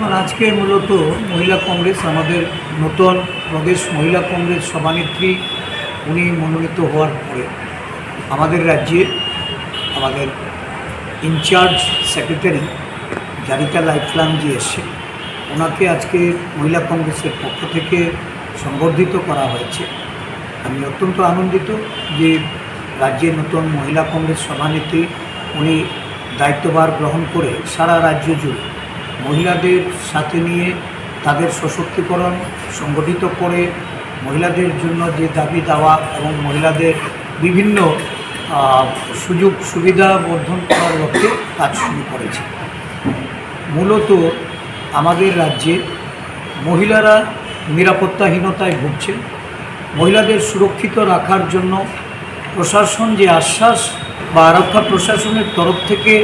দেখুন, আজকে মূলত মহিলা কংগ্রেস আমাদের নতুন প্রদেশ মহিলা কংগ্রেস সভানেত্রী উনি মনোনীত হওয়ার পরে আমাদের রাজ্যে আমাদের ইনচার্জ সেক্রেটারি জারিকা লাইফলাম যে এসে ওনাকে আজকে মহিলা কংগ্রেসের পক্ষ থেকে সংবর্ধিত করা হয়েছে। আমি অত্যন্ত আনন্দিত যে রাজ্যের নতুন মহিলা কংগ্রেস সভানেত্রী উনি দায়িত্বভার গ্রহণ করে সারা রাজ্য জুড়ে মহিলাদের সাথে নিয়ে তাদের সশক্তিকরণ সংগঠিত করে মহিলাদের জন্য যে দাবি দাওয়া এবং মহিলাদের বিভিন্ন সুযোগ সুবিধা বর্ধন করার লক্ষ্যে কাজ শুরু করেছে। মূলত আমাদের রাজ্যে মহিলারা নিরাপত্তাহীনতায় ভুগছেন। মহিলাদের সুরক্ষিত রাখার জন্য প্রশাসন যে আশ্বাস বা আরক্ষা প্রশাসনের তরফ থেকে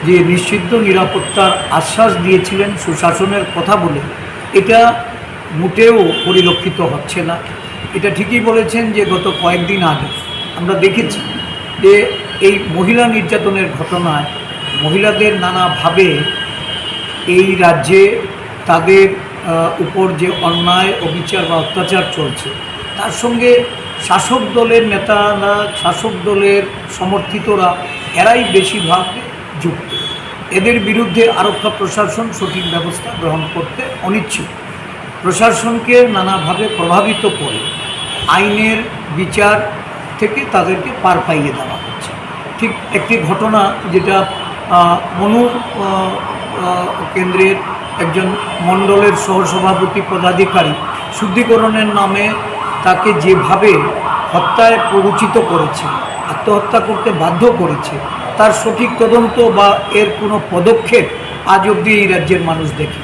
যে নিশ্চিত নিরাপত্তার আশ্বাস দিয়েছিলেন সুশাসনের কথা বলে, এটা মোটেও পরিলক্ষিত হচ্ছে না। এটা ঠিকই বলেছেন যে গত কয়েকদিন আগে আমরা দেখেছি যে এই মহিলা নির্যাতনের ঘটনায় মহিলাদের নানাভাবে এই রাজ্যে তাদের উপর যে অন্যায় অবিচার বা অত্যাচার চলছে, তার সঙ্গে শাসক দলের নেতারা, শাসক দলের সমর্থিতরা এরাই বেশিরভাগ যুক্ত। এদের বিরুদ্ধে আরক্ষা প্রশাসন সঠিক ব্যবস্থা গ্রহণ করতে অনিচ্ছুক। প্রশাসনকে নানাভাবে প্রভাবিত করে আইনের বিচার থেকে তাদেরকে পার পাইয়ে দেওয়া হচ্ছে। ঠিক একটি ঘটনা যেটা মনু কেন্দ্রের একজন মণ্ডলের সহসভাপতি পদাধিকারী শুদ্ধিকরণের নামে তাকে যেভাবে হত্যায় প্ররোচিত করেছে, আত্মহত্যা করতে বাধ্য করেছে, তার সঠিক তদন্ত বা এর কোনো পদক্ষেপ আজ অবধি এই রাজ্যের মানুষ দেখে।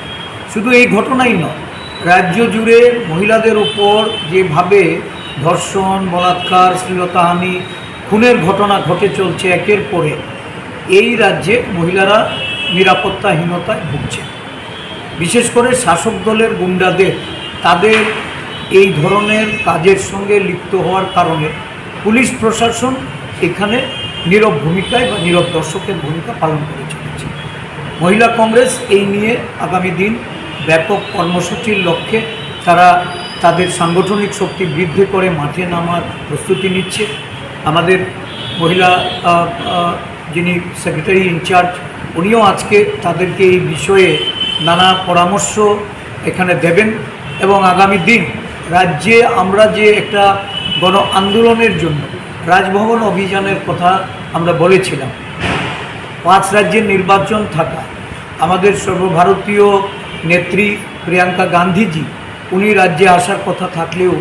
শুধু এই ঘটনাই নয়, রাজ্য জুড়ে মহিলাদের ওপর যেভাবে ধর্ষণ, বলাৎকার, শ্লীলতাহানি, খুনের ঘটনা ঘটে চলছে একের পরে, এই রাজ্যে মহিলারা নিরাপত্তাহীনতায় ভুগছে। বিশেষ করে শাসক দলের গুন্ডাদের তাদের এই ধরনের কাজের সঙ্গে লিপ্ত হওয়ার কারণে পুলিশ প্রশাসন এখানে নীরব ভূমিকায় বা নীরব দর্শকের ভূমিকা পালন করে চলেছে। মহিলা কংগ্রেস এই নিয়ে আগামী দিন ব্যাপক কর্মসূচির লক্ষ্যে তারা তাদের সাংগঠনিক শক্তি বৃদ্ধি করে মাঠে নামার প্রস্তুতি নিচ্ছে। আমাদের মহিলা যিনি সেক্রেটারি ইনচার্জ উনিও আজকে তাদেরকে এই বিষয়ে নানা পরামর্শ এখানে দেবেন এবং আগামী দিন রাজ্যে আমরা যে একটা গণ আন্দোলনের জন্য রাজভবন অভিযানের কথা আমরা বলেছিলাম, 5 রাজ্যের নির্বাচন থাকা আমাদের সর্বভারতীয় নেত্রী প্রিয়াঙ্কা গান্ধীজি উনি রাজ্যে আসার কথা থাকলেও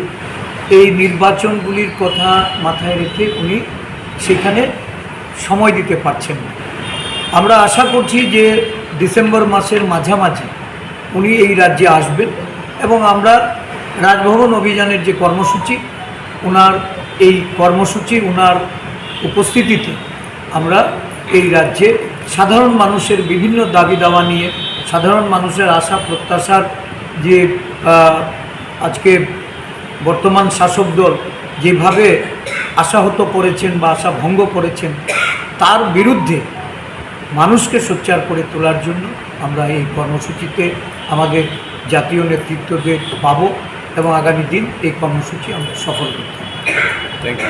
এই নির্বাচনগুলির কথা মাথায় রেখে উনি সেখানে সময় দিতে পারছেন না। আমরা আশা করছি যে ডিসেম্বর মাসের মাঝামাঝি উনি এই রাজ্যে আসবেন এবং আমরা রাজভবন অভিযানের যে কর্মসূচি, ওনার এই কর্মসূচি ওনার উপস্থিতিতে আমরা এই রাজ্যে সাধারণ মানুষের বিভিন্ন দাবি দাওয়া নিয়ে, সাধারণ মানুষের আশা প্রত্যাশার যে আজকে বর্তমান শাসক দল যেভাবে আশাহত করেছেন বা আশা ভঙ্গ করেছেন, তার বিরুদ্ধে মানুষকে সোচ্চার করে তোলার জন্য আমরা এই কর্মসূচিতে আমাদের জাতীয় নেতৃত্বদের পাব এবং আগামী দিন এই কর্মসূচি আমরা সফল করতে হবে। Thank you.